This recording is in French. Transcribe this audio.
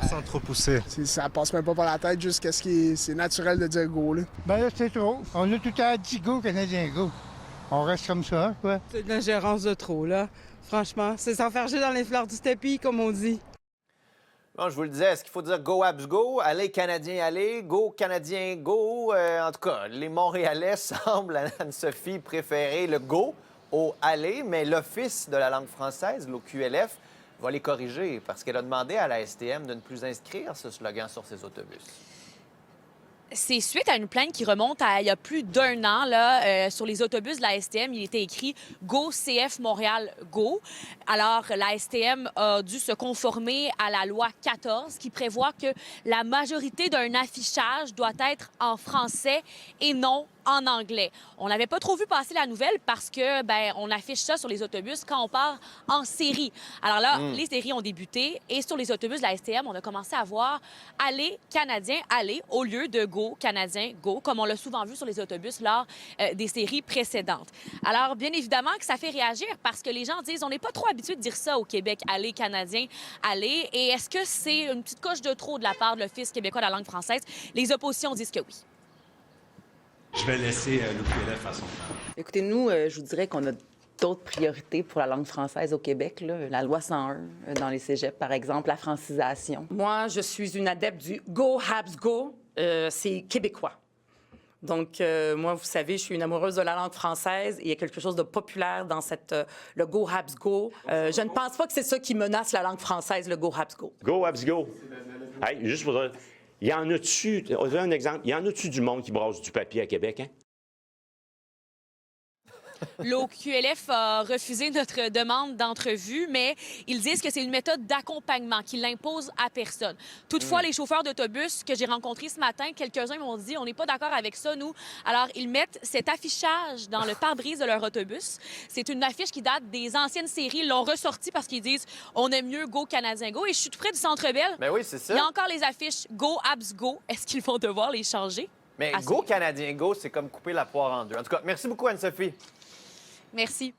Sans trop pousser. Ça passe même pas par la tête, juste qu'est-ce qui est... C'est naturel de dire go, là. Ben là, c'est trop. On a tout le temps dit go, Canadien go. On reste comme ça, quoi. C'est de l'ingérence de trop, là. Franchement, c'est s'enfarger dans les fleurs du tapis, comme on dit. Bon, je vous le disais, est-ce qu'il faut dire go Habs go, allez Canadien allez, go Canadien go? En tout cas, les Montréalais semblent, Anne-Sophie, préférer le go au aller, mais l'Office de la langue française, l'OQLF, va les corriger parce qu'elle a demandé à la STM de ne plus inscrire ce slogan sur ses autobus. C'est suite à une plainte qui remonte à il y a plus d'1 an. Là, sur les autobus de la STM, il était écrit « Go CF Montréal Go ». Alors, la STM a dû se conformer à la loi 14 qui prévoit que la majorité d'un affichage doit être en français et non en anglais. On n'avait pas trop vu passer la nouvelle parce que, on affiche ça sur les autobus quand on part en série. Alors là, les séries ont débuté et sur les autobus de la STM, on a commencé à voir « Aller Canadien, aller » au lieu de « Go Canadien, go », comme on l'a souvent vu sur les autobus lors des séries précédentes. Alors, bien évidemment que ça fait réagir parce que les gens disent on n'est pas trop habitué de dire ça au Québec, « Aller Canadien, aller ». Et est-ce que c'est une petite coche de trop de la part de l'Office québécois de la langue française? Les oppositions disent que oui. Je vais laisser l'OQLF à son temps. Écoutez, nous, je vous dirais qu'on a d'autres priorités pour la langue française au Québec. Là. La loi 101 dans les cégeps, par exemple, la francisation. Moi, je suis une adepte du Go Habs Go. C'est québécois. Donc, moi, vous savez, je suis une amoureuse de la langue française et il y a quelque chose de populaire dans le Go Habs Go. Je ne pense pas que c'est ça qui menace la langue française, le Go Habs Go. Go Habs Go. Hey, juste pour dire, il y en a-tu, on va un exemple, il y en a-tu du monde qui brasse du papier à Québec, hein? L'OQLF a refusé notre demande d'entrevue, mais ils disent que c'est une méthode d'accompagnement qui l'impose à personne. Toutefois, les chauffeurs d'autobus que j'ai rencontrés ce matin, quelques-uns m'ont dit on n'est pas d'accord avec ça, nous. Alors, ils mettent cet affichage dans le pare-brise de leur autobus. C'est une affiche qui date des anciennes séries. Ils l'ont ressortie parce qu'ils disent on aime mieux Go Canadien Go. Et je suis tout près du Centre Bell. Ben oui, c'est ça. Il y a encore les affiches Go Habs Go. Est-ce qu'ils vont devoir les changer? Mais go Canadien go, c'est comme couper la poire en deux. En tout cas, merci beaucoup Anne-Sophie. Merci.